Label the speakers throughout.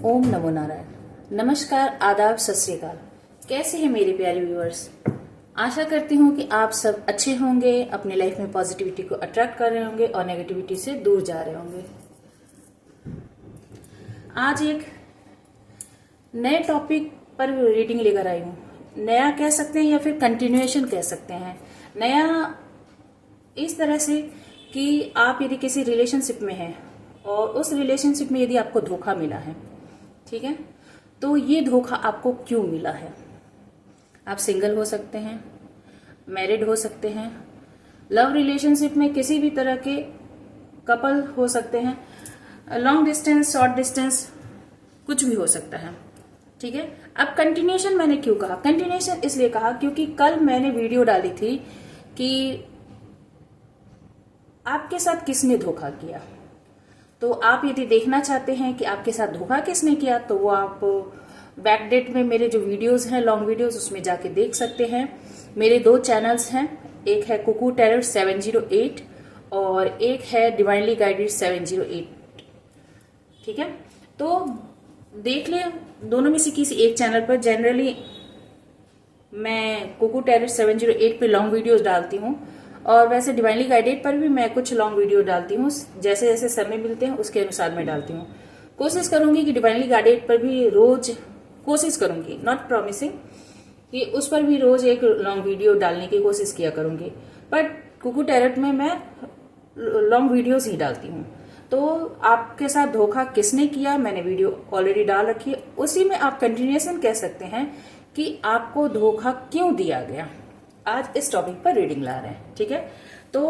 Speaker 1: ओम नमो नारायण। नमस्कार, आदाब, सत श्री अकाल। कैसे हैं मेरे प्यारे व्यूअर्स। आशा करती हूँ कि आप सब अच्छे होंगे, अपनी लाइफ में पॉजिटिविटी को अट्रैक्ट कर रहे होंगे और नेगेटिविटी से दूर जा रहे होंगे। आज एक नए टॉपिक पर रीडिंग लेकर आई हूँ। नया कह सकते हैं या फिर कंटिन्यूएशन कह सकते हैं। नया इस तरह से कि आप यदि किसी रिलेशनशिप में हैं और उस रिलेशनशिप में यदि आपको धोखा मिला है, ठीक है, तो ये धोखा आपको क्यों मिला है। आप सिंगल हो सकते हैं, मैरिड हो सकते हैं, लव रिलेशनशिप में किसी भी तरह के कपल हो सकते हैं, लॉन्ग डिस्टेंस, शॉर्ट डिस्टेंस, कुछ भी हो सकता है, ठीक है। अब कंटिन्यूएशन मैंने क्यों कहा? कंटिन्यूएशन इसलिए कहा क्योंकि कल मैंने वीडियो डाली थी कि आपके साथ किसने धोखा किया। तो आप यदि देखना चाहते हैं कि आपके साथ धोखा किसने किया, तो वो आप बैकडेट में मेरे जो वीडियोस हैं, लॉन्ग वीडियोस, उसमें जाके देख सकते हैं। मेरे 2 चैनल्स हैं, एक है कुकू टैरोट 708 और एक है डिवाइनली गाइडेड 708, ठीक है। तो देख ले, दोनों में से किसी एक चैनल पर। जनरली मैं कुकू टैरोट 708 पे लॉन्ग वीडियोस डालती हूँ और वैसे डिवाइनली गाइडेड पर भी मैं कुछ लॉन्ग वीडियो डालती हूँ। जैसे जैसे समय मिलते हैं उसके अनुसार मैं डालती हूँ। कोशिश करूंगी कि डिवाइनली गाइडेड पर भी रोज, कोशिश करूंगी, नॉट प्रॉमिसिंग, कि उस पर भी रोज एक लॉन्ग वीडियो डालने की कोशिश किया करूंगी। बट कुकू टैरोट में मैं लॉन्ग वीडियोस ही डालती हूँ। तो आपके साथ धोखा किसने किया, मैंने वीडियो ऑलरेडी डाल रखी है। उसी में आप कंटिन्यूएशन कह सकते हैं कि आपको धोखा क्यों दिया गया। आज इस टॉपिक पर रीडिंग ला रहे हैं, ठीक है। तो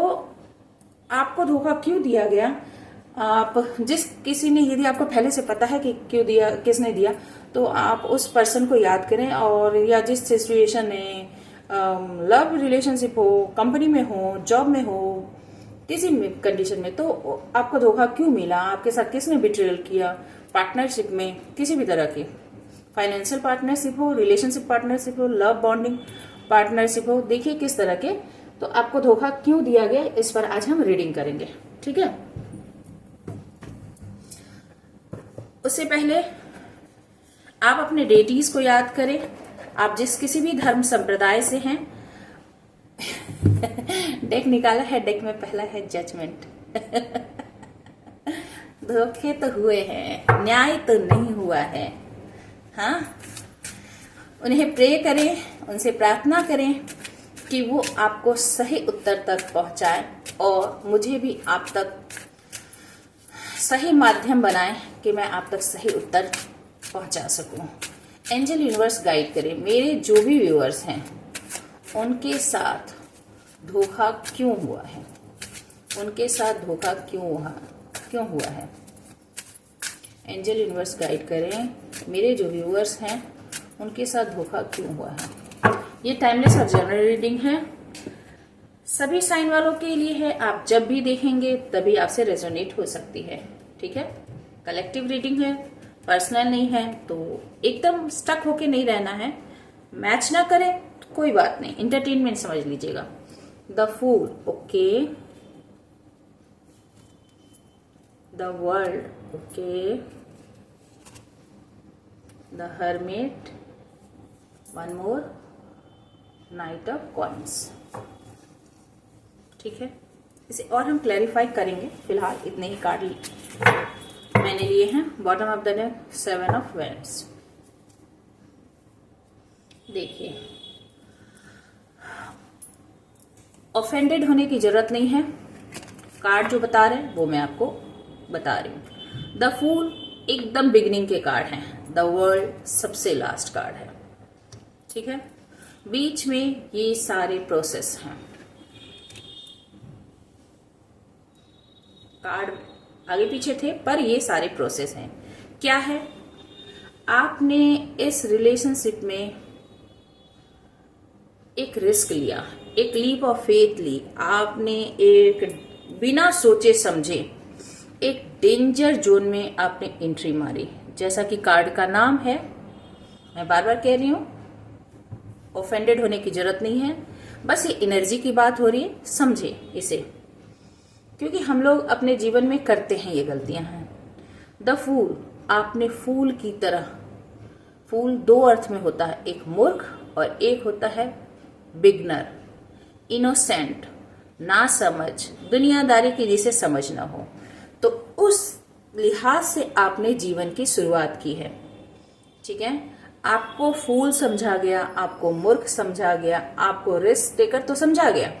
Speaker 1: आपको धोखा क्यों दिया गया, आप जिस किसी ने, यदि आपको पहले से पता है कि क्यों दिया, किसने दिया, तो आप उस पर्सन को याद करें। और या जिस सिचुएशन में, लव रिलेशनशिप हो, कंपनी में हो, जॉब में हो, किसी कंडीशन में, तो आपको धोखा क्यों मिला, आपके साथ किसने बिट्रेयल किया, पार्टनरशिप में किसी भी तरह की, फाइनेंशियल पार्टनरशिप हो, रिलेशनशिप पार्टनरशिप हो, लव बॉन्डिंग पार्टनरशिप हो, देखिए किस तरह के, तो आपको धोखा क्यों दिया गया, इस पर आज हम रीडिंग करेंगे, ठीक है। उससे पहले आप अपने डेटीज को याद करें। आप जिस किसी भी धर्म संप्रदाय से हैं। डेक निकाला है, डेक में पहला है जजमेंट। धोखे तो हुए हैं, न्याय तो नहीं हुआ है। हाँ, उन्हें प्रे करें, उनसे प्रार्थना करें कि वो आपको सही उत्तर तक पहुंचाए और मुझे भी आप तक सही माध्यम बनाए कि मैं आप तक सही उत्तर पहुंचा सकूं। एंजल यूनिवर्स गाइड करे मेरे जो भी व्यूअर्स हैं, उनके साथ धोखा क्यों हुआ है, उनके साथ धोखा क्यों हुआ है। एंजल यूनिवर्स गाइड करें मेरे जो व्यूअर्स हैं, उनके साथ धोखा क्यों हुआ है। ये टाइमलेस और जनरल रीडिंग है, सभी साइन वालों के लिए है। आप जब भी देखेंगे तभी आपसे रेजोनेट हो सकती है, ठीक है। कलेक्टिव रीडिंग है, पर्सनल नहीं है, तो एकदम स्टक होके नहीं रहना है। मैच ना करे तो कोई बात नहीं, एंटरटेनमेंट समझ लीजिएगा। The fool, okay, the world, okay, the hermit, one more, knight of coins, ठीक है। इसे और हम क्लैरिफाई करेंगे, फिलहाल इतने ही कार्ड मैंने लिए हैं। Bottom of the deck 7 of wands. देखिए, ऑफेंडेड होने की जरूरत नहीं है। कार्ड जो बता रहे हैं वो मैं आपको बता रही हूं। द फूल एकदम बिगिनिंग के कार्ड हैं, द वर्ल्ड सबसे लास्ट कार्ड है, ठीक है। बीच में ये सारे प्रोसेस हैं। कार्ड आगे पीछे थे पर ये सारे प्रोसेस हैं। क्या है, आपने इस रिलेशनशिप में एक रिस्क लिया, एक लीप ऑफ फेथ ली। आपने एक बिना सोचे समझे एक डेंजर जोन में आपने एंट्री मारी। जैसा कि कार्ड का नाम है, मैं बार बार कह रही हूं, ऑफेंडेड होने की जरूरत नहीं है, बस ये एनर्जी की बात हो रही है, समझे इसे, क्योंकि हम लोग अपने जीवन में करते हैं ये गलतियां हैं। द फूल, आपने फूल की तरह, फूल दो अर्थ में होता है, एक मूर्ख और एक होता है बिगनर, इनोसेंट, ना समझ, दुनियादारी की जिसे समझ ना हो। तो उस लिहाज से आपने जीवन की शुरुआत की है, ठीक है। आपको फूल समझा गया, आपको मूर्ख समझा गया, आपको रिस्क टेकर तो समझा गया,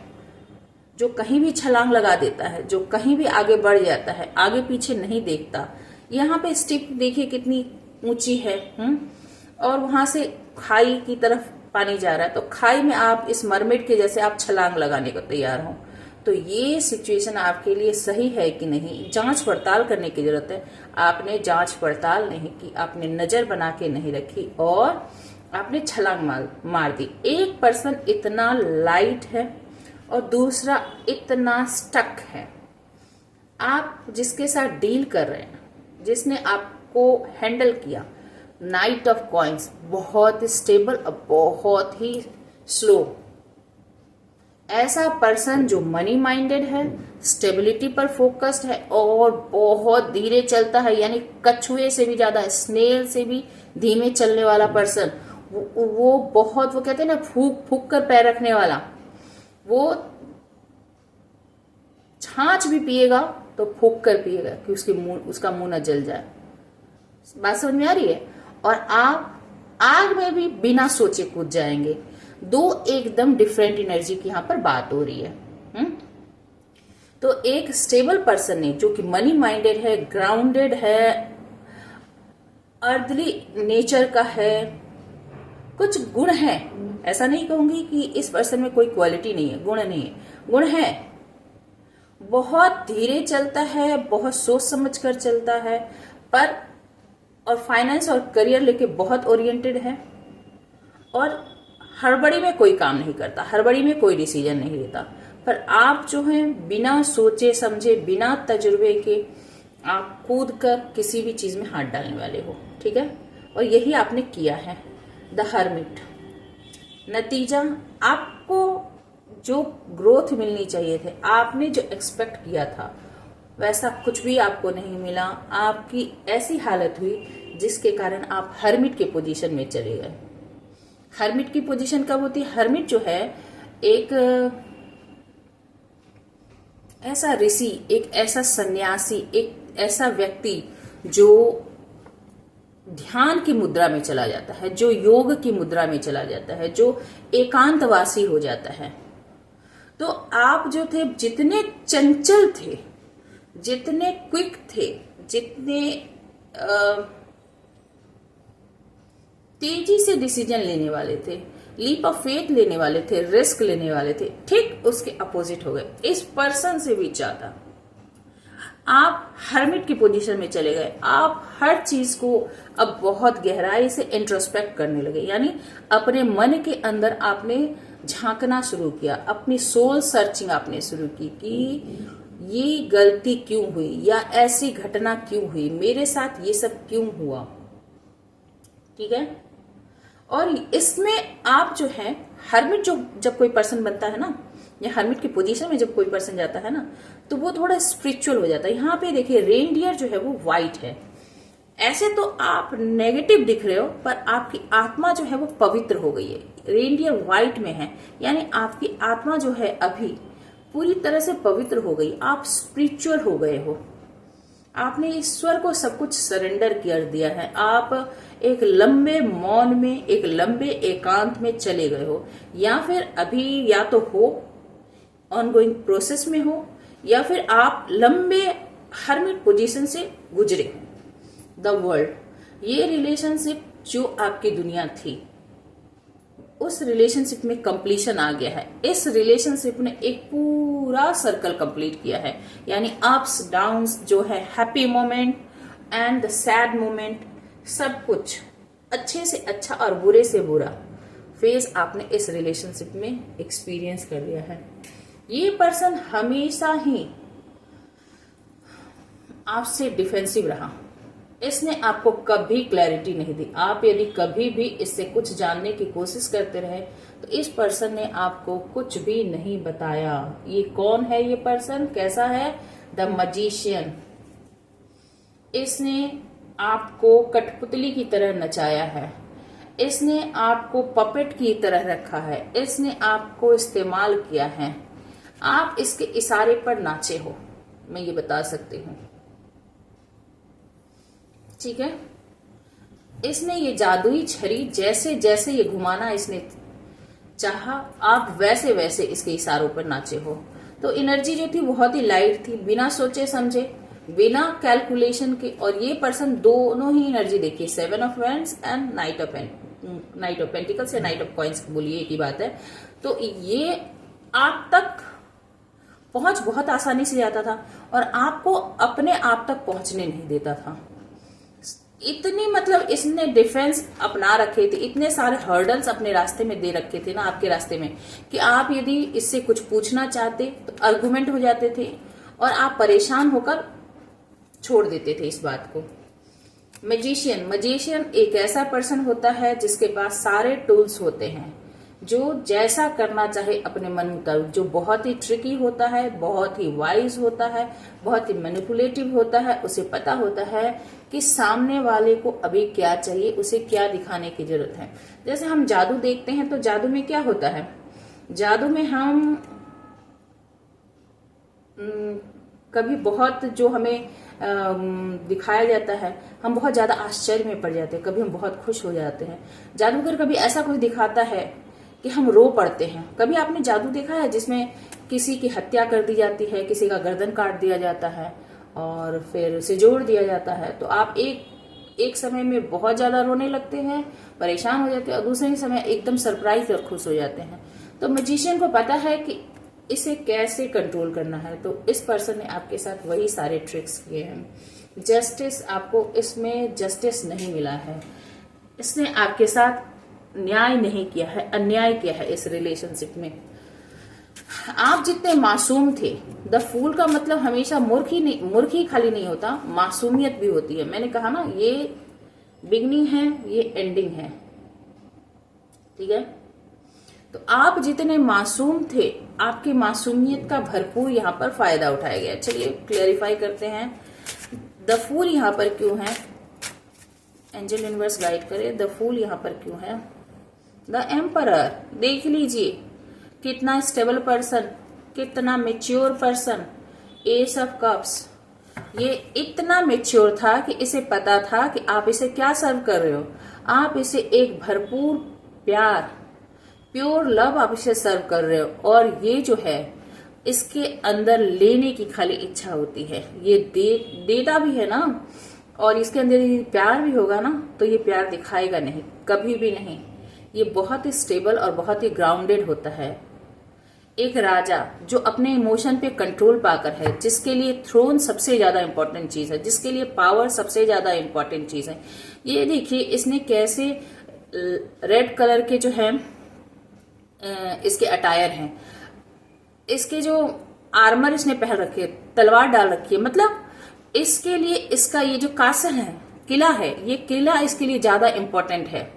Speaker 1: जो कहीं भी छलांग लगा देता है, जो कहीं भी आगे बढ़ जाता है, आगे पीछे नहीं देखता। यहाँ पे स्टिक देखिए कितनी ऊंची है, और वहां से खाई की तरफ पानी जा रहा है, तो खाई में आप इस मरमेड के जैसे आप छलांग लगाने को तैयार हो। तो ये सिचुएशन आपके लिए सही है कि नहीं, जांच पड़ताल करने की जरूरत है। आपने जांच पड़ताल नहीं की, आपने नजर बना के नहीं रखी और आपने छलांग मार दी। एक पर्सन इतना लाइट है और दूसरा इतना स्टक है। आप जिसके साथ डील कर रहे हैं, जिसने आपको हैंडल किया, नाइट ऑफ कॉइंस, बहुत स्टेबल और बहुत ही स्लो। ऐसा पर्सन जो मनी माइंडेड है, स्टेबिलिटी पर फोकस्ड है और बहुत धीरे चलता है, यानी कछुए से भी ज्यादा, स्नेल से भी धीमे चलने वाला पर्सन, वो बहुत, वो कहते हैं ना, फूक फूक कर पैर रखने वाला। वो छाछ भी पिएगा तो फूक कर पिएगा कि उसका मुंह न जल जाए। बात समझ में आ रही है। और आप आग में भी बिना सोचे कूद जाएंगे। दो एकदम डिफरेंट एनर्जी की यहां पर बात हो रही है। तो एक स्टेबल पर्सन ने, जो कि मनी माइंडेड है, ग्राउंडेड है, अर्दली नेचर का है, कुछ गुण है, ऐसा नहीं कहूंगी कि इस पर्सन में कोई क्वालिटी नहीं है, गुण नहीं है, गुण है। बहुत धीरे चलता है, बहुत सोच समझ कर चलता है, पर और फाइनेंस और करियर लेके बहुत ओरिएंटेड है, और हड़बड़ी में कोई काम नहीं करता, हड़बड़ी में कोई डिसीजन नहीं लेता। पर आप जो है बिना सोचे समझे, बिना तजुर्बे के आप कूद कर किसी भी चीज में हाथ डालने वाले हो, ठीक है। और यही आपने किया है। द हर्मिट, नतीजा आपको जो ग्रोथ मिलनी चाहिए थे, आपने जो एक्सपेक्ट किया था, वैसा कुछ भी आपको नहीं मिला। आपकी ऐसी हालत हुई जिसके कारण आप हर्मिट के पोजीशन में चले गए। हर्मिट की पोजीशन कब होती है? हर्मिट जो है एक ऐसा ऋषि, एक ऐसा सन्यासी, एक ऐसा व्यक्ति जो ध्यान की मुद्रा में चला जाता है, जो योग की मुद्रा में चला जाता है, जो एकांतवासी हो जाता है। तो आप जो थे, जितने चंचल थे, जितने क्विक थे, जितने तेजी से डिसीजन लेने वाले थे, लीप ऑफ फेथ लेने वाले थे, रिस्क लेने वाले थे, ठीक उसके अपोजिट हो गए। इस पर्सन से भी ज्यादा आप हर्मिट की पोजीशन में चले गए। आप हर चीज को अब बहुत गहराई से इंट्रोस्पेक्ट करने लगे, यानी अपने मन के अंदर आपने झांकना शुरू किया, अपनी सोल सर्चिंग आपने शुरू की कि ये गलती क्यों हुई, या ऐसी घटना क्यों हुई, मेरे साथ ये सब क्यों हुआ, ठीक है। और इसमें आप जो है हर्मिट, जो जब कोई पर्सन बनता है ना, या हर्मिट की पोजीशन में जब कोई पर्सन जाता है ना, तो वो थोड़ा स्पिरिचुअल हो जाता है। यहाँ पे देखिए रेनडियर जो है वो व्हाइट है। ऐसे तो आप नेगेटिव दिख रहे हो, पर आपकी आत्मा जो है वो पवित्र हो गई है। रेनडियर व्हाइट में है, यानी आपकी आत्मा जो है अभी पूरी तरह से पवित्र हो गई। आप स्पिरिचुअल हो गए हो, आपने ईश्वर को सब कुछ सरेंडर कर दिया है। आप एक लंबे मौन में, एक लंबे एकांत में चले गए हो, या फिर अभी या तो हो ऑनगोइंग प्रोसेस में हो, या फिर आप लंबे हर्मिट पोजीशन से गुजरे हो। द वर्ल्ड, ये रिलेशनशिप जो आपकी दुनिया थी, उस रिलेशनशिप में कंप्लीशन आ गया है। इस रिलेशनशिप ने एक पूरा सर्कल कंप्लीट किया है, यानी अप्स डाउन्स जो है, happy moment and the sad moment, सब कुछ अच्छे से अच्छा और बुरे से बुरा फेज आपने इस रिलेशनशिप में एक्सपीरियंस कर लिया है। ये पर्सन हमेशा ही आपसे डिफेंसिव रहा, इसने आपको कभी क्लैरिटी नहीं दी। आप यदि कभी भी इससे कुछ जानने की कोशिश करते रहे तो इस पर्सन ने आपको कुछ भी नहीं बताया। ये कौन है? ये पर्सन कैसा है? The magician. इसने आपको कठपुतली की तरह नचाया है, इसने आपको पपेट की तरह रखा है, इसने आपको इस्तेमाल किया है, आप इसके इशारे पर नाचे हो, मैं ये बता सकती हूँ। ठीक है, इसने ये जादुई छड़ी जैसे जैसे ये घुमाना इसने चाहा, आप वैसे वैसे इसके इशारों पर नाचे हो। तो एनर्जी जो थी बहुत ही लाइट थी, बिना सोचे समझे, बिना कैलकुलेशन के। और ये पर्सन दोनों ही एनर्जी देखिए, 7 of wands and night of pentacles या नाइट ऑफ कॉइन्स, बोलिए एक ही बात है। तो ये आप तक पहुंच बहुत आसानी से जाता था और आपको अपने आप तक पहुंचने नहीं देता था। इतनी मतलब इसने डिफेंस अपना रखे थे, इतने सारे हर्डल्स अपने रास्ते में दे रखे थे ना आपके रास्ते में, कि आप यदि इससे कुछ पूछना चाहते तो आर्गुमेंट हो जाते थे और आप परेशान होकर छोड़ देते थे इस बात को। मजिशियन एक ऐसा पर्सन होता है जिसके पास सारे टूल्स होते हैं, जो जैसा करना चाहे अपने मन मुताबिक, जो बहुत ही ट्रिकी होता है, बहुत ही वाइज होता है, बहुत ही मैनिपुलेटिव होता है। उसे पता होता है कि सामने वाले को अभी क्या चाहिए, उसे क्या दिखाने की जरूरत है। जैसे हम जादू देखते हैं तो जादू में क्या होता है, जादू में हम कभी बहुत जो हमें दिखाया जाता है, हम बहुत ज्यादा आश्चर्य में पड़ जाते हैं, कभी हम बहुत खुश हो जाते हैं। जादूगर कभी ऐसा कुछ दिखाता है कि हम रो पड़ते हैं। कभी आपने जादू देखा है जिसमें किसी की हत्या कर दी जाती है, किसी का गर्दन काट दिया जाता है और फिर उसे जोड़ दिया जाता है, तो आप एक समय में बहुत ज्यादा रोने लगते हैं, परेशान हो जाते हैं, और दूसरे समय एकदम सरप्राइज और खुश हो जाते हैं। तो मैजिशियन को पता है कि इसे कैसे कंट्रोल करना है। तो इस पर्सन ने आपके साथ वही सारे ट्रिक्स किए हैं। जस्टिस, आपको इसमें जस्टिस नहीं मिला है, इसने आपके साथ न्याय नहीं किया है, अन्याय किया है इस रिलेशनशिप में। आप जितने मासूम थे, द फूल का मतलब हमेशा मूर्ख ही खाली नहीं होता, मासूमियत भी होती है। मैंने कहा ना, ये बिगनिंग है, ये एंडिंग है। ठीक है, तो आप जितने मासूम थे, आपकी मासूमियत का भरपूर यहाँ पर फायदा उठाया गया। चलिए क्लेरिफाई करते हैं, द फूल यहाँ पर क्यों है, एंजल यूनिवर्स गाइड करे, द फूल यहाँ पर क्यों है। द एम्परर, देख लीजिए कितना स्टेबल पर्सन, कितना mature person. S of cups, ये इतना मेच्योर था कि इसे पता था कि आप इसे क्या सर्व कर रहे हो। आप इसे एक भरपूर प्यार, प्योर लव आप इसे सर्व कर रहे हो, और ये जो है इसके अंदर लेने की खाली इच्छा होती है। ये देता भी है ना, और इसके अंदर प्यार भी होगा ना, तो ये प्यार दिखाएगा नहीं, कभी भी नहीं। ये बहुत ही स्टेबल और बहुत ही ग्राउंडेड होता है। एक राजा जो अपने इमोशन पे कंट्रोल पाकर है, जिसके लिए थ्रोन सबसे ज्यादा इंपॉर्टेंट चीज है, जिसके लिए पावर सबसे ज्यादा इंपॉर्टेंट चीज है। ये देखिए इसने कैसे रेड कलर के जो है इसके अटायर हैं, इसके जो आर्मर इसने पहन रखे, तलवार डाल रखी है, मतलब इसके लिए इसका ये जो कासल है, किला है, ये किला इसके लिए ज्यादा इंपॉर्टेंट है।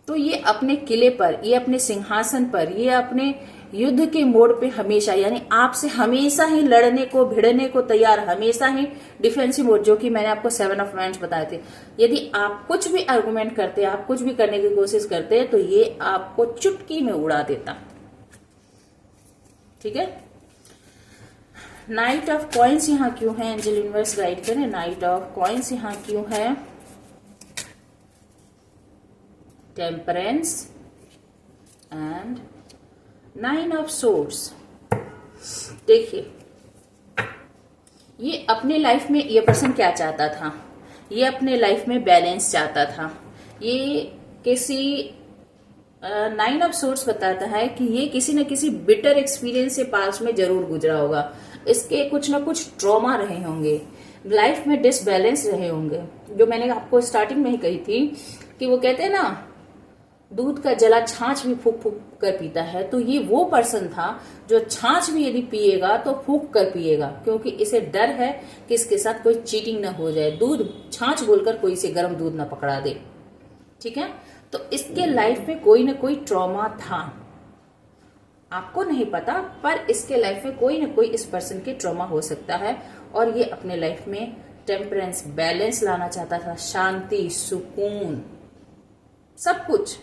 Speaker 1: तो ये अपने किले पर, ये अपने सिंहासन पर, ये अपने युद्ध के मोड़ पे हमेशा, यानी आपसे हमेशा ही लड़ने को, भिड़ने को तैयार, हमेशा ही डिफेंसिव मोड, जो कि मैंने आपको 7 ऑफ वैंड्स बताए थे। यदि आप कुछ भी आर्गुमेंट करते, आप कुछ भी करने की कोशिश करते, तो ये आपको चुटकी में उड़ा देता। ठीक है, नाइट ऑफ कॉइन्स यहाँ क्यों है, एंजल यूनिवर्स गाइड करें, नाइट ऑफ कॉइन्स यहाँ क्यों है। Temperance and 9 of swords. देखिए ये अपने लाइफ में, ये पर्सन क्या चाहता था, ये अपने लाइफ में बैलेंस चाहता था। ये किसी 9 ऑफ सोर्ड्स बताता है कि ये किसी न किसी बिटर एक्सपीरियंस से पास में जरूर गुजरा होगा। इसके कुछ ना कुछ ट्रॉमा रहे होंगे, लाइफ में डिसबैलेंस रहे होंगे। जो मैंने आपको स्टार्टिंग में ही कही थी कि वो कहते हैं ना, दूध का जला छाछ भी फूक फूक कर पीता है, तो ये वो पर्सन था जो छाछ भी यदि पिएगा तो फूक कर पिएगा, क्योंकि इसे डर है कि इसके साथ कोई चीटिंग ना हो जाए, दूध छाछ बोलकर कोई इसे गर्म दूध ना पकड़ा दे। ठीक है, तो इसके लाइफ में कोई ना कोई ट्रॉमा था, आपको नहीं पता, पर इसके लाइफ में कोई ना कोई इस पर्सन के ट्रॉमा हो सकता है, और ये अपने लाइफ में टेम्परेंस, बैलेंस लाना चाहता था, शांति, सुकून, सब कुछ।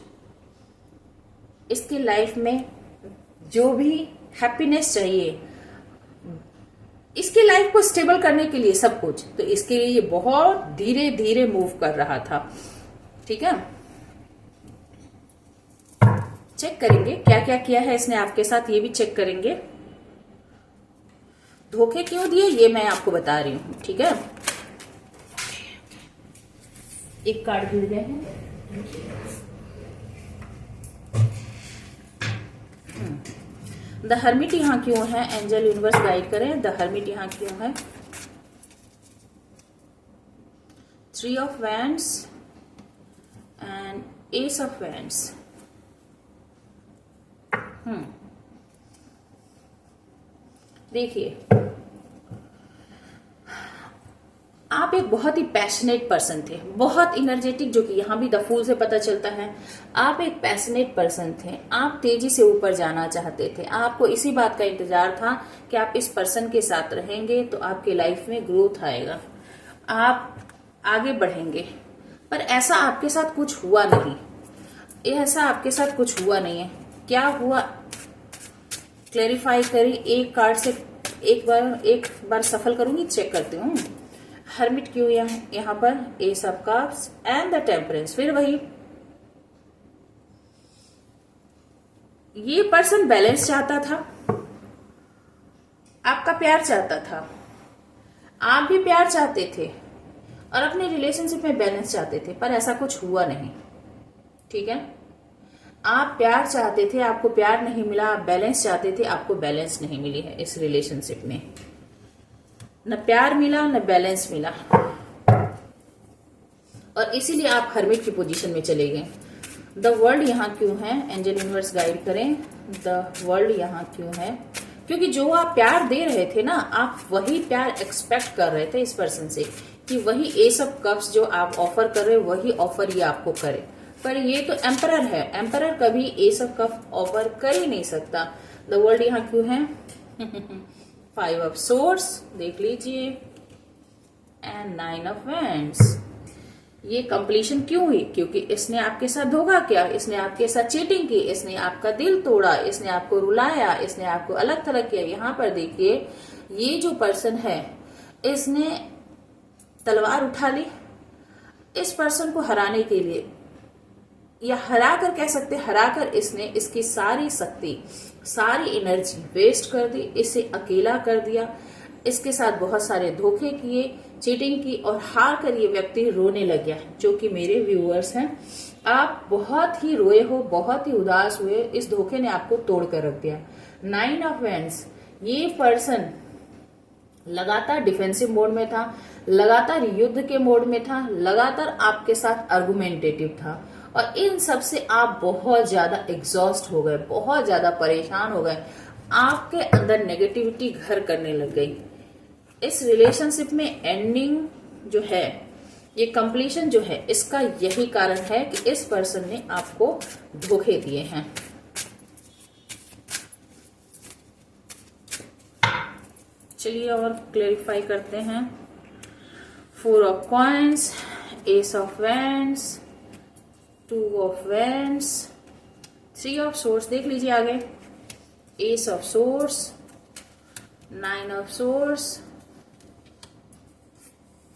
Speaker 1: इसकी लाइफ में जो भी हैप्पीनेस चाहिए, इसकी लाइफ को स्टेबल करने के लिए सब कुछ, तो इसके लिए ये बहुत धीरे धीरे मूव कर रहा था। ठीक है, चेक करेंगे क्या क्या किया है इसने आपके साथ, ये भी चेक करेंगे। धोखे क्यों दिए ये मैं आपको बता रही हूं। ठीक है, एक कार्ड गिर गए हैं। द हर्मिट यहां क्यों है, एंजल यूनिवर्स गाइड करें। द हर्मिट यहां क्यों है। 3 of wands and S of wands. देखिए, आप एक बहुत ही पैशनेट पर्सन थे, बहुत इनर्जेटिक, जो कि यहां भी द फूल से पता चलता है। आप एक पैशनेट पर्सन थे, आप तेजी से ऊपर जाना चाहते थे। आपको इसी बात का इंतजार था कि आप इस पर्सन के साथ रहेंगे तो आपके लाइफ में ग्रोथ आएगा, आप आगे बढ़ेंगे। पर ऐसा आपके साथ कुछ हुआ नहीं, ऐसा आपके साथ कुछ हुआ नहीं है। क्या हुआ, क्लैरिफाई करी। एक कार्ड से एक बार सफल करूंगी, चेक करती हूँ। हर्मिट क्यों यहाँ पर, S of cups and the temperance. फिर वही, ये पर्सन बैलेंस चाहता था, आपका प्यार चाहता था, आप भी प्यार चाहते थे और अपने रिलेशनशिप में बैलेंस चाहते थे, पर ऐसा कुछ हुआ नहीं। ठीक है, आप प्यार चाहते थे, आपको प्यार नहीं मिला। आप बैलेंस चाहते थे, आपको बैलेंस नहीं मिली है इस रिलेशनशिप में। न प्यार मिला न बैलेंस मिला, और इसीलिए आप हर्मिट की पोजीशन में चले गए। द वर्ल्ड यहाँ क्यों है, एंजल यूनिवर्स गाइड करें। द वर्ल्ड यहाँ क्यों है, क्योंकि जो आप प्यार दे रहे थे ना, आप वही प्यार एक्सपेक्ट कर रहे थे इस पर्सन से, कि वही एस ऑफ कप्स जो आप ऑफर कर रहे हो वही ऑफर ये आपको करे। पर ये तो एम्परर है, एम्परर कभी एस ऑफ कप ऑफर कर ही नहीं सकता। द वर्ल्ड यहाँ क्यों है। 5 ऑफ सोर्स देख लीजिए एंड 9 ऑफ वैंड्स। ये कंप्लीशन क्यों हुई, क्योंकि इसने आपके साथ धोखा किया, इसने आपके साथ चीटिंग की, इसने आपका दिल तोड़ा, इसने आपको रुलाया, इसने आपको अलग थलग किया। यहाँ पर देखिए, ये जो पर्सन है इसने तलवार उठा ली इस पर्सन को हराने के लिए, या हरा कर कह सकते, हराकर इसने इसकी सारी शक्ति, सारी एनर्जी वेस्ट कर दी, इसे अकेला कर दिया, इसके साथ बहुत सारे धोखे किए, चीटिंग की, और हार कर ये व्यक्ति रोने लग गया। जो कि मेरे व्यूअर्स हैं, आप बहुत ही रोए हो, बहुत ही उदास हुए, इस धोखे ने आपको तोड़ कर रख दिया। 9 ऑफ वैंड्स, ये पर्सन लगातार डिफेंसिव मोड में था, लगातार युद्ध के मोड में था, लगातार आपके साथ आर्गुमेंटेटिव था, और इन सब से आप बहुत ज्यादा एग्जॉस्ट हो गए, बहुत ज्यादा परेशान हो गए, आपके अंदर नेगेटिविटी घर करने लग गई। इस रिलेशनशिप में एंडिंग जो है, ये कंप्लीशन जो है, इसका यही कारण है कि इस पर्सन ने आपको धोखे दिए हैं। चलिए और क्लैरिफाई करते हैं। 4 of coins, S of wands, 2 of wands, 3 of source देख लीजिए आगे, S of source, 9 of source,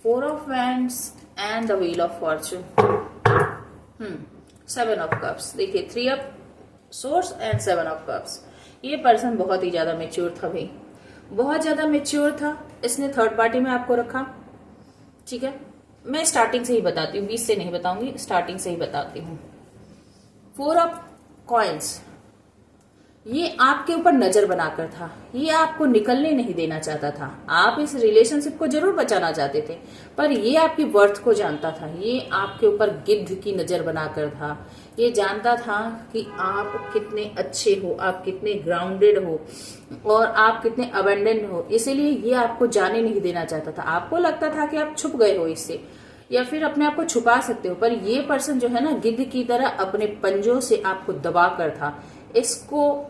Speaker 1: 4 of wands and the wheel of Fortune. 7 of cups. देखिए 3 of source and 7 of cups. ये पर्सन बहुत ही ज्यादा मेच्योर था भाई, बहुत ज्यादा मेच्योर था। इसने थर्ड पार्टी में आपको रखा। ठीक है, मैं स्टार्टिंग से ही बताती हूँ, 20 से नहीं बताऊंगी, स्टार्टिंग से ही बताती हूँ। 4 ऑफ कॉइन्स, ये आपके ऊपर नजर बनाकर था, ये आपको निकलने नहीं देना चाहता था। आप इस रिलेशनशिप को जरूर बचाना चाहते थे, पर ये आपकी वर्थ को जानता था। ये आपके ऊपर गिद्ध की नजर बनाकर था। ये जानता था कि आप कितने अच्छे हो, आप कितने ग्राउंडेड हो, और आप कितने अबेंडेंट हो। इसीलिए ये आपको जाने नहीं देना चाहता था। आपको लगता था कि आप छुप गए हो इससे, या फिर अपने आप को छुपा सकते हो, पर ये पर्सन जो है ना, गिद्ध की तरह अपने पंजों से आपको दबा कर था। इसको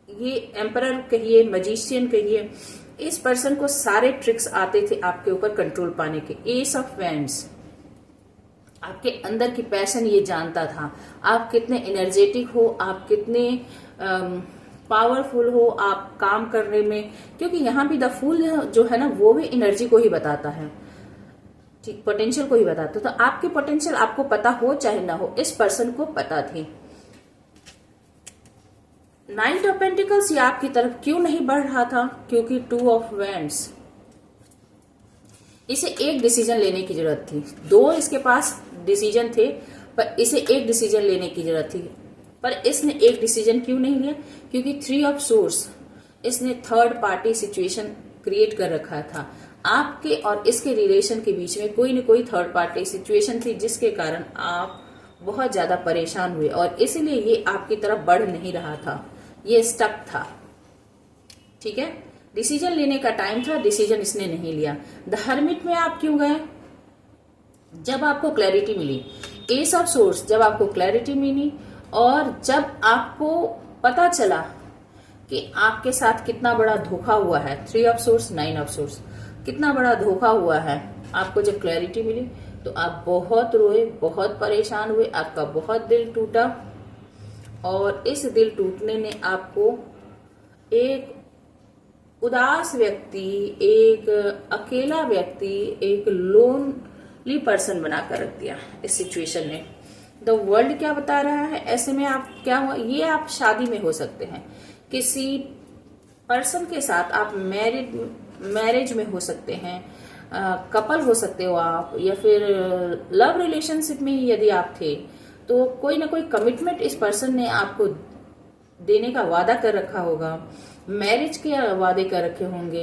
Speaker 1: ये एम्परर कहिए, मजिशियन कहिए, इस पर्सन को सारे ट्रिक्स आते थे आपके ऊपर कंट्रोल पाने के। एस ऑफ वैंड्स, आपके अंदर की पैशन ये जानता था, आप कितने एनर्जेटिक हो, आप कितने पावरफुल हो आप काम करने में, क्योंकि यहाँ भी द फूल जो है ना वो भी एनर्जी को ही बताता है, ठीक, पोटेंशियल को ही बताता है। तो आपके पोटेंशियल आपको पता हो चाहे ना हो, इस पर्सन को पता थी। नाइट ऑफ पेंटिकल्स ये आपकी तरफ क्यों नहीं बढ़ रहा था? क्योंकि टू ऑफ वैंड्स, इसे एक डिसीजन लेने की जरूरत थी। दो इसके पास डिसीजन थे पर इसे एक डिसीजन लेने की जरूरत थी, पर इसने एक डिसीजन क्यों नहीं लिया? क्योंकि थ्री ऑफ सोर्स, इसने थर्ड पार्टी सिचुएशन क्रिएट कर रखा था। आपके और इसके रिलेशन के बीच में कोई न कोई थर्ड पार्टी सिचुएशन थी जिसके कारण आप बहुत ज्यादा परेशान हुए और इसीलिए ये आपकी तरफ बढ़ नहीं रहा था, ये स्टक था। ठीक है, डिसीजन लेने का टाइम था, डिसीजन इसने नहीं लिया। द हर्मिट में आप क्यों गए? जब आपको क्लैरिटी मिली। एस ऑफ सोर्स, जब आपको क्लैरिटी मिली और जब आपको पता चला कि आपके साथ कितना बड़ा धोखा हुआ है। Three of source, nine of source, कितना बड़ा धोखा हुआ है, आपको जब क्लैरिटी मिली तो आप बहुत रोए, बहुत परेशान हुए, आपका बहुत दिल टूटा और इस दिल टूटने ने आपको एक उदास व्यक्ति, एक अकेला व्यक्ति, एक लोनली पर्सन बनाकर रख दिया इस सिचुएशन ने। द वर्ल्ड क्या बता रहा है ऐसे में? आप क्या हुआ, ये आप शादी में हो सकते हैं, किसी पर्सन के साथ आप मैरिज में हो सकते हैं, कपल हो सकते हो आप, या फिर लव रिलेशनशिप में ही यदि आप थे तो कोई ना कोई कमिटमेंट इस पर्सन ने आपको देने का वादा कर रखा होगा, मैरिज के वादे कर रखे होंगे,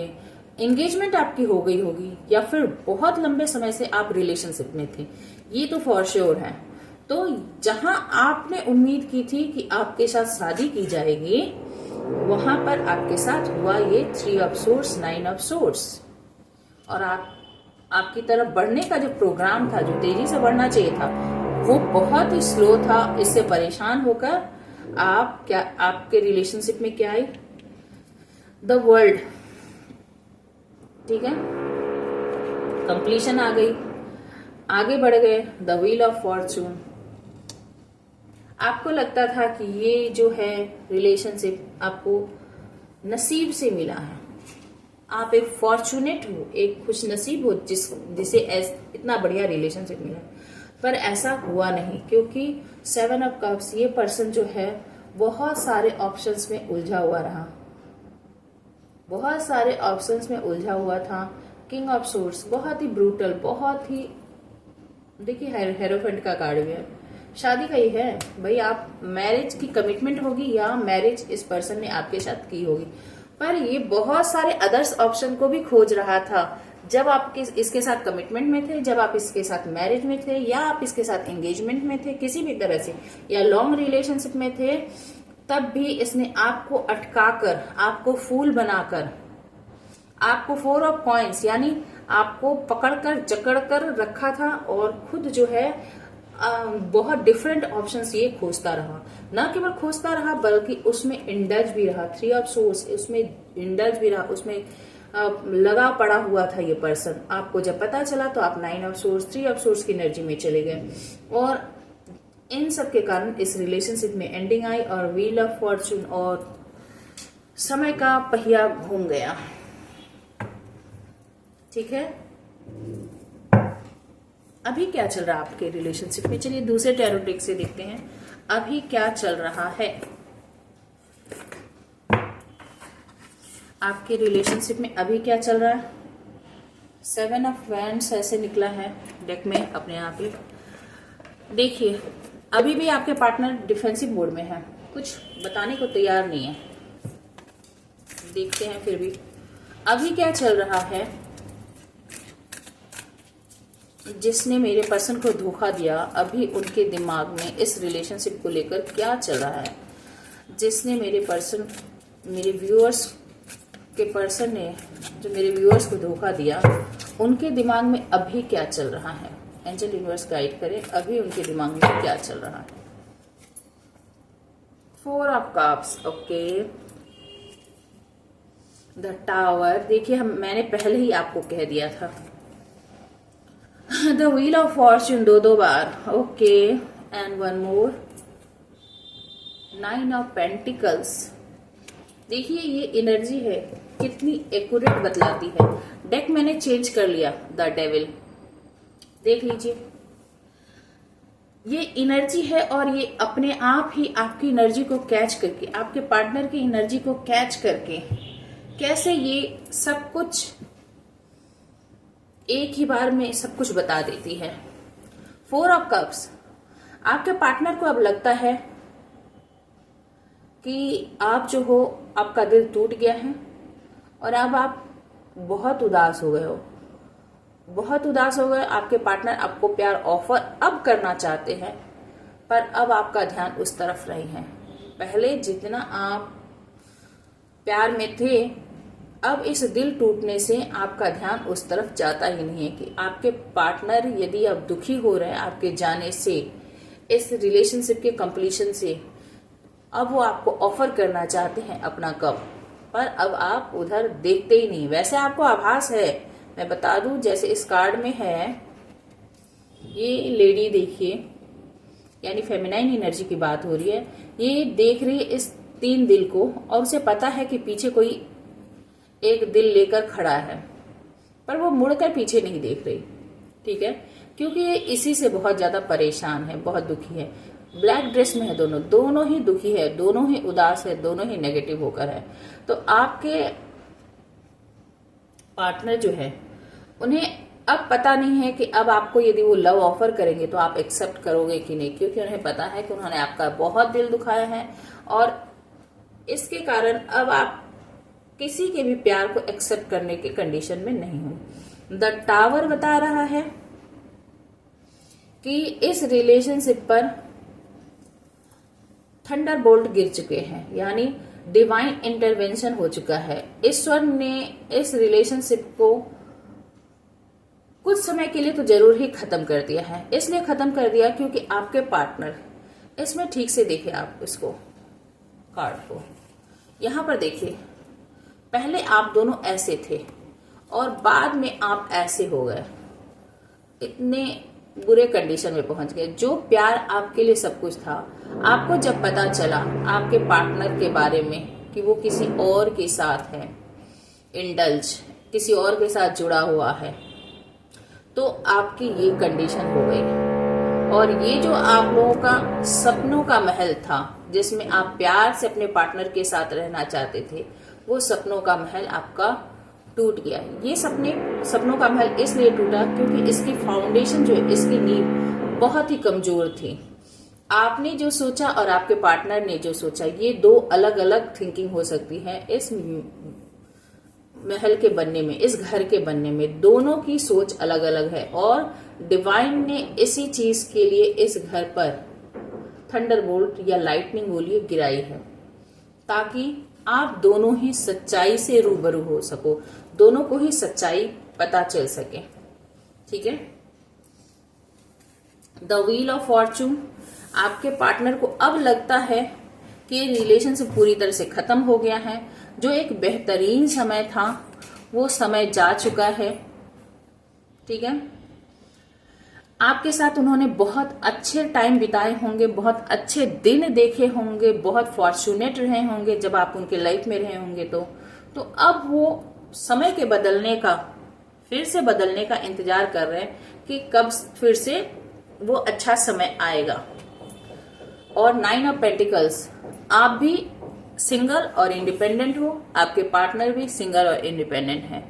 Speaker 1: एंगेजमेंट आपकी हो गई होगी, या फिर बहुत लंबे समय से आप रिलेशनशिप में थे, ये तो फॉर श्योर है। तो जहां आपने उम्मीद की थी कि आपके साथ शादी की जाएगी, वहां पर आपके साथ हुआ ये three of source, nine of source, और आपकी तरफ बढ़ने का जो प्रोग्राम था, जो तेजी से बढ़ना चाहिए था, वो बहुत ही स्लो था। इससे परेशान होकर आप क्या, आपके रिलेशनशिप में क्या आई? द वर्ल्ड, ठीक है, कंप्लीशन आ गई, आगे बढ़ गए। द व्हील ऑफ फॉर्चून, आपको लगता था कि ये जो है रिलेशनशिप आपको नसीब से मिला है, आप एक फॉर्चुनेट हो, एक खुश नसीब हो जिसे इतना बढ़िया रिलेशनशिप मिला, पर ऐसा हुआ नहीं। क्योंकि सेवन ऑफ कप्स, ये पर्सन जो है बहुत सारे ऑप्शंस में उलझा हुआ रहा, बहुत सारे ऑप्शंस में उलझा हुआ था। किंग ऑफ सोर्स, बहुत ही ब्रूटल, बहुत ही, देखिए हेरोफेंट का कार्ड भी है, शादी का ही है भाई, आप मैरिज की कमिटमेंट होगी या मैरिज इस पर्सन ने आपके साथ की होगी, पर ये बहुत सारे अदर्स ऑप्शन को भी खोज रहा था। जब आप इसके साथ कमिटमेंट में थे, जब आप इसके साथ मैरिज में थे, या आप इसके साथ एंगेजमेंट में थे, किसी भी तरह से, या लॉन्ग रिलेशनशिप में थे, तब भी इसने आपको अटकाकर, आपको फूल बनाकर, आपको फोर ऑफ कॉइंस यानी आपको पकड़कर जकड़कर रखा था और खुद जो है बहुत डिफरेंट ऑप्शंस ये खोजता रहा। न केवल खोजता रहा बल्कि उसमें इंडल्ज भी रहा। थ्री ऑफ सोर्स, उसमें इंडल्ज भी रहा, उसमें लगा पड़ा हुआ था ये पर्सन। आपको जब पता चला तो आप nine of source, three of source की एनर्जी में चले गए और इन सब के कारण इस रिलेशनशिप में एंडिंग आई और व्हील ऑफ फॉर्चून और समय का पहिया घूम गया। ठीक है, अभी क्या चल रहा है आपके रिलेशनशिप में? चलिए दूसरे टैरो डेक से देखते हैं अभी क्या चल रहा है आपके रिलेशनशिप में। अभी क्या चल रहा है? सेवन ऑफ वैंड्स ऐसे निकला है डेक में अपने आप ही। देखिए अभी भी आपके पार्टनर डिफेंसिव मोड में है, कुछ बताने को तैयार नहीं है। देखते हैं फिर भी अभी क्या चल रहा है। जिसने मेरे पर्सन को धोखा दिया, अभी उनके दिमाग में इस रिलेशनशिप को लेकर क्या चल रहा है? जिसने मेरे पर्सन, मेरे व्यूअर्स के पर्सन ने जो मेरे व्यूअर्स को धोखा दिया, उनके दिमाग में अभी क्या चल रहा है? एंजल यूनिवर्स गाइड करें, अभी उनके दिमाग में क्या चल रहा है? Four of cups, okay. The tower, देखिए मैंने पहले ही आपको कह दिया था। द व्हील ऑफ फॉर्च्यून दो बार, okay, and one more, 9 of pentacles. देखिए ये एनर्जी है कितनी एक्यूरेट बतलाती है। डेक मैंने चेंज कर लिया, द डेविल, देख लीजिए ये एनर्जी है और ये अपने आप ही आपकी एनर्जी को कैच करके, आपके पार्टनर की एनर्जी को कैच करके कैसे ये सब कुछ एक ही बार में सब कुछ बता देती है। 4 ऑफ कप्स, आपके पार्टनर को अब लगता है कि आप जो हो, आपका दिल टूट गया है और अब आप बहुत उदास हो गए हो, बहुत उदास हो गए। आपके पार्टनर आपको प्यार ऑफर अब करना चाहते हैं, पर अब आपका ध्यान उस तरफ नहीं है। पहले जितना आप प्यार में थे, अब इस दिल टूटने से आपका ध्यान उस तरफ जाता ही नहीं है कि आपके पार्टनर यदि अब दुखी हो रहे हैं आपके जाने से, इस रिलेशनशिप के कंप्लीशन से, अब वो आपको ऑफर करना चाहते हैं अपना कप, पर अब आप उधर देखते ही नहीं। वैसे आपको आभास है, मैं बता दूं, जैसे इस कार्ड में है ये लेडी, देखिए यानी फेमिनाइन एनर्जी की बात हो रही है, ये देख रही है इस 3 दिल को और उसे पता है कि पीछे कोई एक दिल लेकर खड़ा है, पर वो मुड़कर पीछे नहीं देख रही, ठीक है, क्योंकि ये इसी से बहुत ज्यादा परेशान है, बहुत दुखी है। ब्लैक ड्रेस में है दोनों ही दुखी है, दोनों ही उदास है, दोनों ही नेगेटिव होकर है। तो आपके पार्टनर जो है उन्हें अब पता नहीं है कि अब आपको यदि वो लव ऑफर करेंगे तो आप एक्सेप्ट करोगे कि नहीं, क्योंकि उन्हें पता है कि उन्होंने आपका बहुत दिल दुखाया है और इसके कारण अब आप किसी के भी प्यार को एक्सेप्ट करने के कंडीशन में नहीं हो। द टावर बता रहा है कि इस रिलेशनशिप पर थंडर बोल्ट गिर चुके हैं, यानी डिवाइन इंटरवेंशन हो चुका है। ईश्वर ने इस रिलेशनशिप को कुछ समय के लिए तो जरूर ही खत्म कर दिया है। इसलिए खत्म कर दिया क्योंकि आपके पार्टनर, इसमें ठीक से देखिए आप इसको, कार्ड को यहां पर देखिए, पहले आप दोनों ऐसे थे और बाद में आप ऐसे हो गए, इतने बुरे कंडीशन में पहुंच गए। जो प्यार आपके लिए सब कुछ था, आपको जब पता चला आपके पार्टनर के बारे में कि वो किसी और के साथ है, इंडल्ज, किसी और के साथ जुड़ा हुआ है, तो आपकी ये कंडीशन हो गई। और ये जो आप लोगों का सपनों का महल था, जिसमें आप प्यार से अपने पार्टनर के साथ रहना चाहते थे, वो सपनों का महल आपका टूट गया। ये सपनों का महल इसलिए टूटा क्योंकि इसकी फाउंडेशन जो है, इसकी नींव बहुत ही कमजोर थी। आपने जो सोचा और आपके पार्टनर ने जो सोचा, ये 2 अलग अलग थिंकिंग हो सकती है। इस महल के बनने में, इस घर के बनने में दोनों की सोच अलग अलग है और डिवाइन ने इसी चीज के लिए इस घर पर थंडरबोल्ट या लाइटनिंग बोलिए गिराई है, ताकि आप दोनों ही सच्चाई से रूबरू हो सको, दोनों को ही सच्चाई पता चल सके, ठीक है। द व्हील ऑफ फॉर्चून, आपके पार्टनर को अब लगता है कि रिलेशनशिप पूरी तरह से खत्म हो गया है। जो एक बेहतरीन समय था वो समय जा चुका है, ठीक है। आपके साथ उन्होंने बहुत अच्छे टाइम बिताए होंगे, बहुत अच्छे दिन देखे होंगे, बहुत फॉर्चुनेट रहे होंगे जब आप उनके लाइफ में रहे होंगे। तो अब वो समय के बदलने का, फिर से बदलने का इंतजार कर रहे हैं कि कब फिर से वो अच्छा समय आएगा। और 9 ऑफ पेंटिकल्स, आप भी सिंगल और इंडिपेंडेंट हो, आपके पार्टनर भी सिंगल और इंडिपेंडेंट है,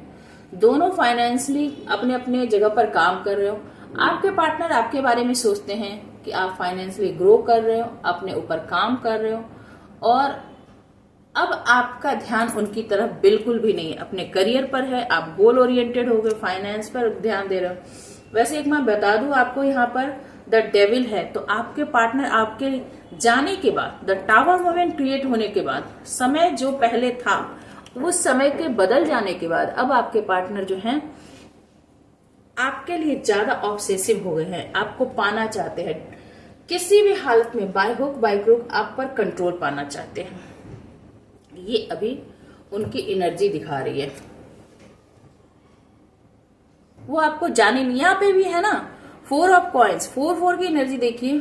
Speaker 1: दोनों फाइनेंशियली अपने अपने जगह पर काम कर रहे हो। आपके पार्टनर आपके बारे में सोचते हैं कि आप फाइनेंशियली ग्रो कर रहे हो, अपने ऊपर काम कर रहे हो, और अब आपका ध्यान उनकी तरफ बिल्कुल भी नहीं है, अपने करियर पर है, आप गोल ओरिएंटेड हो गए, फाइनेंस पर ध्यान दे रहे हो। वैसे एक मैं बता दूं आपको, यहाँ पर द डेविल है, तो आपके पार्टनर आपके जाने के बाद, द टावर मोमेंट क्रिएट होने के बाद, समय जो पहले था उस समय के बदल जाने के बाद, अब आपके पार्टनर जो हैं आपके लिए ज्यादा ऑब्सेसिव हो गए हैं, आपको पाना चाहते हैं, किसी भी हालत में बाय हुक बाय क्रुक आप पर कंट्रोल पाना चाहते हैं। ये अभी उनकी एनर्जी दिखा रही है। वो आपको जाने नहीं, यहाँ पे भी है ना 4 ऑफ कॉइन्स, 4 की एनर्जी देखिए,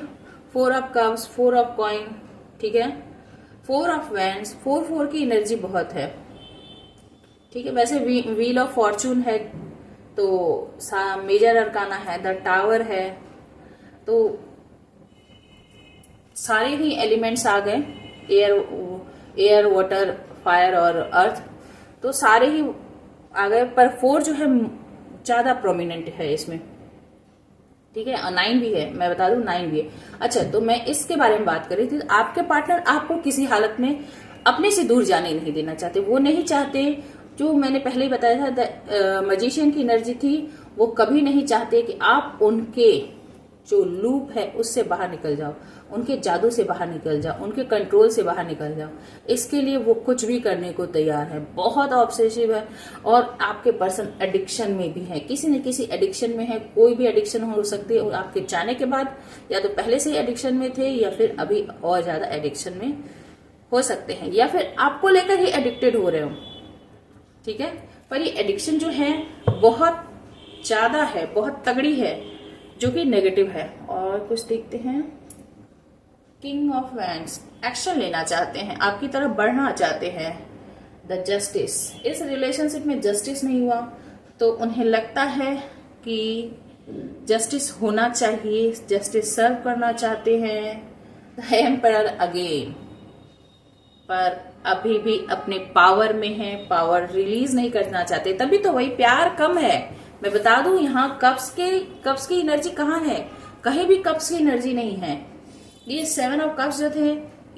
Speaker 1: 4 ऑफ कप्स, 4 ऑफ कॉइन, ठीक है, 4 ऑफ वैंड्स, 4 की एनर्जी बहुत है, ठीक है। वैसे व्हील ऑफ फॉर्चून है, तो मेजर अरकाना है, द टावर है, तो सारे ही एलिमेंट्स आ गए, एयर वाटर फायर और अर्थ, तो सारे ही आ गए, पर 4 जो है ज्यादा प्रोमिनेंट है इसमें, ठीक है। और 9 भी है, मैं बता दूं 9 भी है। अच्छा, तो मैं इसके बारे में बात कर रही थी। आपके पार्टनर आपको किसी हालत में अपने से दूर जाने नहीं देना चाहते, वो नहीं चाहते, जो मैंने पहले ही बताया था मजिशियन की एनर्जी थी, वो कभी नहीं चाहते कि आप उनके जो लूप है उससे बाहर निकल जाओ, उनके जादू से बाहर निकल जाओ, उनके कंट्रोल से बाहर निकल जाओ। इसके लिए वो कुछ भी करने को तैयार है, बहुत ऑब्सेसिव है। और आपके पर्सन एडिक्शन में भी है, किसी न किसी एडिक्शन में है, कोई भी एडिक्शन हो सकती है, और आपके जाने के बाद या तो पहले से ही एडिक्शन में थे या फिर अभी और ज्यादा एडिक्शन में हो सकते हैं, या फिर आपको लेकर ही एडिक्टेड हो रहे हो, ठीक है। पर ये एडिक्शन जो है बहुत ज्यादा है, बहुत तगड़ी है, जो कि नेगेटिव है। और कुछ देखते हैं, किंग ऑफ वैंड्स, एक्शन लेना चाहते हैं, आपकी तरफ बढ़ना चाहते हैं। द जस्टिस, इस रिलेशनशिप में जस्टिस नहीं हुआ तो उन्हें लगता है कि जस्टिस होना चाहिए, जस्टिस सर्व करना चाहते हैं। द एम्परर अगेन, पर अभी भी अपने पावर में है, पावर रिलीज नहीं करना चाहते, तभी तो वही प्यार कम है। मैं बता दूं, यहाँ कप्स की एनर्जी कहाँ है, कहीं भी कप्स की एनर्जी नहीं है। ये 7 ऑफ कप्स जो थे,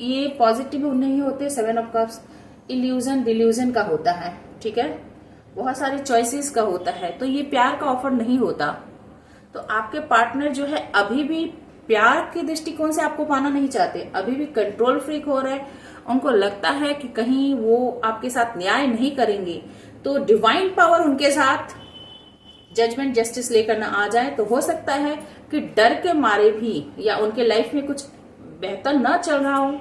Speaker 1: ये पॉजिटिव नहीं होते। 7 ऑफ कप्स इल्यूजन डिल्यूजन का होता है, ठीक है, बहुत सारे चॉइसेस का होता है, तो ये प्यार का ऑफर नहीं होता। तो आपके पार्टनर जो है अभी भी प्यार के दृष्टिकोण से आपको पाना नहीं चाहते, अभी भी कंट्रोल फ्रीक हो रहे हैं। उनको लगता है कि कहीं वो आपके साथ न्याय नहीं करेंगे, तो डिवाइन पावर उनके साथ जजमेंट जस्टिस लेकर ना आ जाए, तो हो सकता है कि डर के मारे भी या उनके लाइफ में कुछ बेहतर ना चल रहा हो।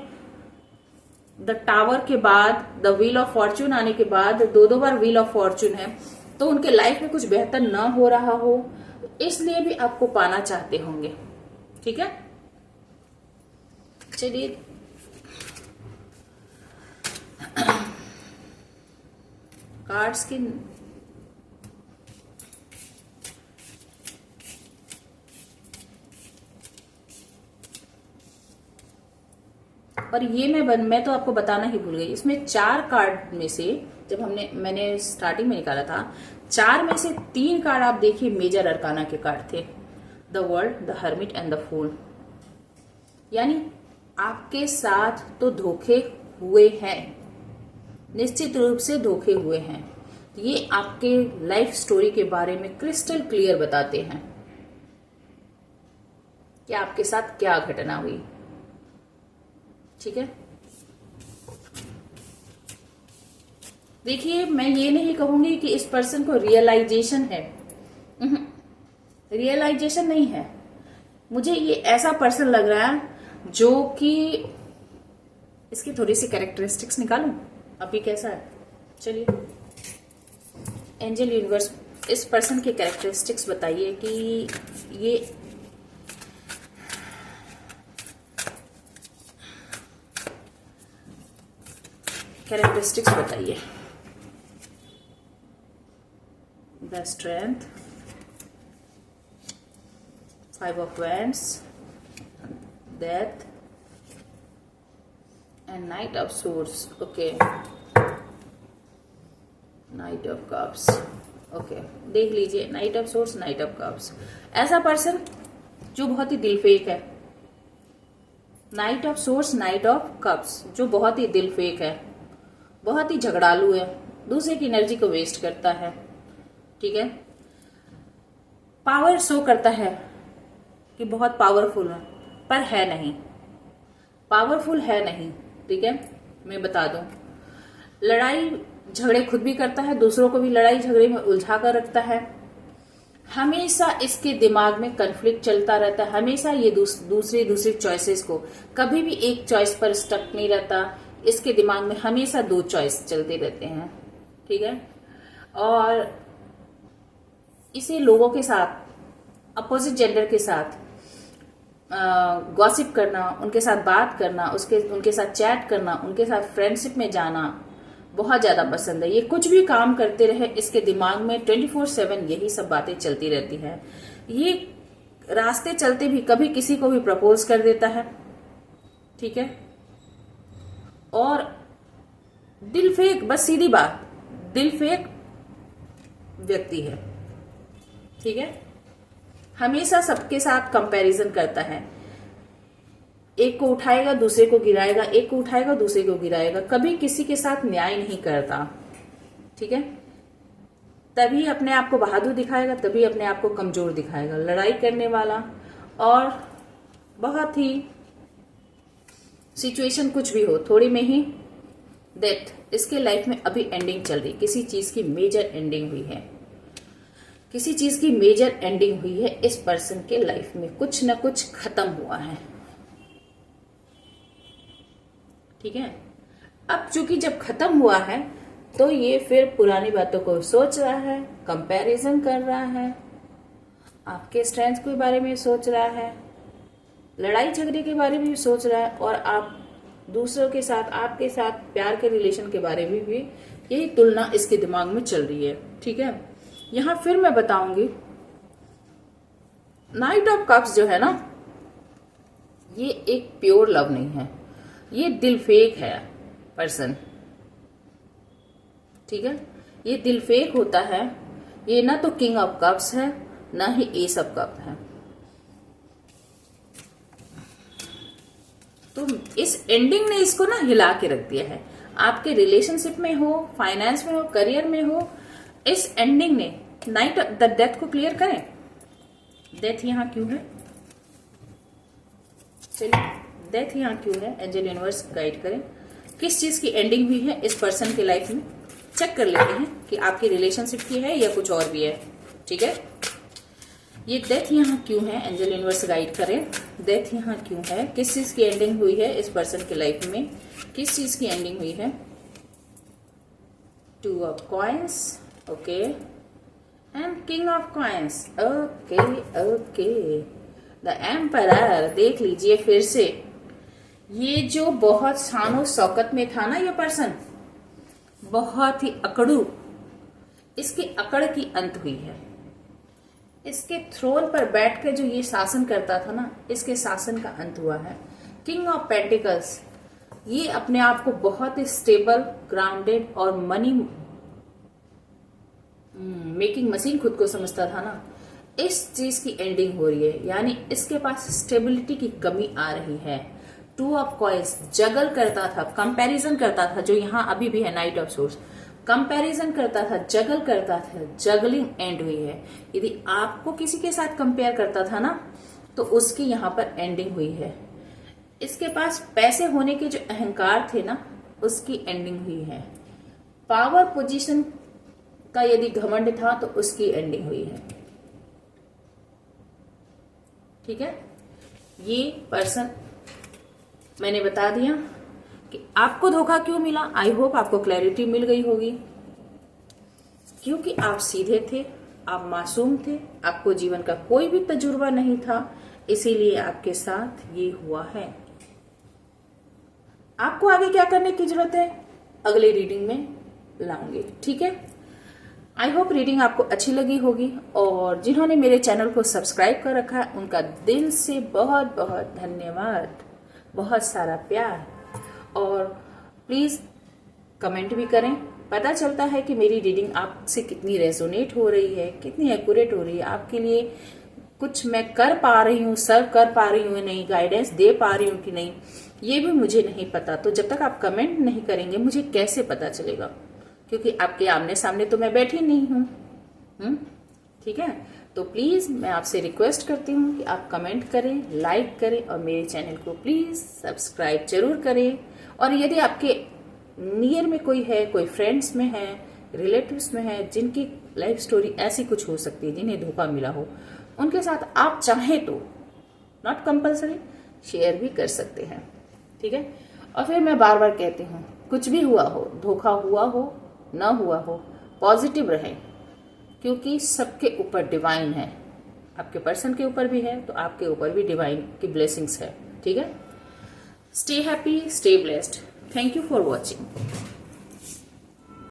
Speaker 1: द टावर के बाद, द व्हील ऑफ फॉर्चून आने के बाद, 2 बार व्हील ऑफ फॉर्चून है, तो उनके लाइफ में कुछ बेहतर ना हो रहा हो, इसलिए भी आपको पाना चाहते होंगे, ठीक है। चलिए कार्ड्स की और ये मैं तो आपको बताना ही भूल गई, इसमें 4 कार्ड में से जब मैंने स्टार्टिंग में निकाला था, 4 में से 3 कार्ड आप देखिए मेजर अरकाना के कार्ड थे, the world, the hermit and the fool. यानी आपके साथ तो धोखे हुए हैं, निश्चित रूप से धोखे हुए हैं। ये आपके लाइफ स्टोरी के बारे में क्रिस्टल क्लियर बताते हैं कि आपके साथ क्या घटना हुई, ठीक है। देखिए, मैं ये नहीं कहूंगी कि इस पर्सन को रियलाइजेशन है, रियलाइजेशन नहीं है। मुझे ये ऐसा पर्सन लग रहा है जो कि, इसकी थोड़ी सी कैरेक्टरिस्टिक्स निकालूं अभी कैसा है। चलिए, एंजल यूनिवर्स, इस पर्सन की कैरेक्टरिस्टिक्स बताइए कि ये कैरेक्टरिस्टिक्स बताइए। The strength, 5 of wands, death and night of source. Okay, night of cups, okay, देख लीजिए, night of source, night of cups. ऐसा पर्सन जो बहुत ही दिल फेक है, night of source, night of cups, जो बहुत ही दिल फेक है, बहुत ही झगड़ालू है, दूसरे की एनर्जी को वेस्ट करता है, ठीक है। पावर शो करता है कि बहुत पावरफुल है, पर है नहीं, पावरफुल है नहीं, ठीक है। मैं बता दूं, लड़ाई झगड़े खुद भी करता है, दूसरों को भी लड़ाई झगड़े में उलझा कर रखता है। हमेशा इसके दिमाग में कन्फ्लिक्ट चलता रहता है, हमेशा ये दूसरी चॉइसेस को, कभी भी एक चॉइस पर स्टक नहीं रहता इसके दिमाग में हमेशा 2 चॉइस चलते रहते हैं, ठीक है। और इसे लोगों के साथ, अपोजिट जेंडर के साथ गॉसिप करना, उनके साथ बात करना, उनके साथ चैट करना, उनके साथ फ्रेंडशिप में जाना बहुत ज्यादा पसंद है। ये कुछ भी काम करते रहे, इसके दिमाग में 24/7 यही सब बातें चलती रहती है। ये रास्ते चलते भी कभी किसी को भी प्रपोज कर देता है, ठीक है। और दिल फेक, बस सीधी बात, दिल फेक व्यक्ति है, ठीक है। हमेशा सबके साथ कंपैरिजन करता है, एक को उठाएगा दूसरे को गिराएगा, एक को उठाएगा दूसरे को गिराएगा, कभी किसी के साथ न्याय नहीं करता, ठीक है। तभी अपने आप को बहादुर दिखाएगा, तभी अपने आप को कमजोर दिखाएगा। लड़ाई करने वाला, और बहुत ही सिचुएशन कुछ भी हो, थोड़ी में ही डेथ इसके लाइफ में अभी एंडिंग चल रही, किसी चीज की मेजर एंडिंग हुई है, किसी चीज की मेजर एंडिंग हुई है इस पर्सन के लाइफ में, कुछ ना कुछ खत्म हुआ है, ठीक है। अब चूंकि जब खत्म हुआ है तो ये फिर पुरानी बातों को सोच रहा है, कंपैरिजन कर रहा है, आपके स्ट्रेंथ के बारे में सोच रहा है, लड़ाई झगड़े के बारे में भी सोच रहा है, और आप दूसरों के साथ, आपके साथ प्यार के रिलेशन के बारे में भी यही तुलना इसके दिमाग में चल रही है, ठीक है। यहां फिर मैं बताऊंगी, नाइट ऑफ कप्स जो है ना, ये एक प्योर लव नहीं है, ये दिल फेक है पर्सन, ठीक है। ये दिल फेक होता है, ये ना तो किंग ऑफ कप्स है ना ही एस ऑफ कप है। तो इस एंडिंग ने इसको ना हिला के रख दिया है, आपके रिलेशनशिप में हो, फाइनेंस में हो, करियर में हो, इस एंडिंग ने नाइट द डेथ को क्लियर करें। डेथ यहां क्यों है, चलिए डेथ यहां क्यों है, एंजल यूनिवर्स गाइड करें, किस चीज की एंडिंग हुई है इस पर्सन के लाइफ में। चेक कर लेते हैं कि आपकी रिलेशनशिप की है या कुछ और भी है, ठीक है। ये डेथ यहाँ क्यों है, एंजल यूनिवर्स गाइड करें, डेथ यहाँ क्यों है, किस चीज की एंडिंग हुई है इस पर्सन के लाइफ में, किस चीज की एंडिंग हुई है। 2 of coins, okay, and king of coins, okay okay, the emperor. देख लीजिए फिर से, ये जो बहुत शानो शौकत में था ना ये पर्सन, बहुत ही अकड़ू, इसकी अकड़ की अंत हुई है। इसके थ्रोन पर बैठकर जो ये शासन करता था ना, इसके शासन का अंत हुआ है। किंग ऑफ पेंटिकल्स, ये अपने आप को बहुत ही स्टेबल, ग्राउंडेड और मनी मेकिंग मशीन खुद को समझता था ना, इस चीज की एंडिंग हो रही है, यानी इसके पास स्टेबिलिटी की कमी आ रही है। 2 ऑफ कॉइंस, जगल करता था, कंपैरिजन करता था, जो यहाँ अभी भी है नाइट ऑफ सोर्स, कंपैरिजन करता था, जगल करता था, जगलिंग एंड हुई है। यदि आपको किसी के साथ कंपेयर करता था ना, तो उसकी यहाँ पर एंडिंग हुई है। इसके पास पैसे होने के जो अहंकार थे ना, उसकी एंडिंग हुई है। पावर पोजीशन का यदि घमंड था तो उसकी एंडिंग हुई है, ठीक है। ये पर्सन मैंने बता दिया कि आपको धोखा क्यों मिला। आई होप आपको क्लैरिटी मिल गई होगी, क्योंकि आप सीधे थे, आप मासूम थे, आपको जीवन का कोई भी तजुर्बा नहीं था, इसीलिए आपके साथ ये हुआ है। आपको आगे क्या करने की जरूरत है, अगले रीडिंग में लाऊंगी, ठीक है। आई होप रीडिंग आपको अच्छी लगी होगी, और जिन्होंने मेरे चैनल को सब्सक्राइब कर रखा है उनका दिल से बहुत बहुत धन्यवाद, बहुत सारा प्यार, और प्लीज कमेंट भी करें। पता चलता है कि मेरी रीडिंग आपसे कितनी रेजोनेट हो रही है, कितनी एक्यूरेट हो रही है, आपके लिए कुछ मैं कर पा रही हूँ, सर्व कर पा रही हूँ नहीं, गाइडेंस दे पा रही हूँ कि नहीं, ये भी मुझे नहीं पता। तो जब तक आप कमेंट नहीं करेंगे मुझे कैसे पता चलेगा, क्योंकि आपके आमने सामने तो मैं बैठी नहीं हूँ, ठीक है। तो प्लीज मैं आपसे रिक्वेस्ट करती हूँ कि आप कमेंट करें, लाइक करें, और मेरे चैनल को प्लीज सब्सक्राइब जरूर करें। और यदि आपके नियर में कोई है, कोई फ्रेंड्स में है, रिलेटिव्स में है, जिनकी लाइफ स्टोरी ऐसी कुछ हो सकती है, जिन्हें धोखा मिला हो, उनके साथ आप चाहें तो, नॉट कंपल्सरी, शेयर भी कर सकते हैं, ठीक है। और फिर मैं बार बार कहती हूँ, कुछ भी हुआ हो, धोखा हुआ हो ना हुआ हो, पॉजिटिव रहें, क्योंकि सबके ऊपर डिवाइन है। आपके पर्सन के ऊपर भी है तो आपके ऊपर भी डिवाइन की ब्लेसिंग्स है। ठीक है, stay happy, stay blessed. Thank you for watching.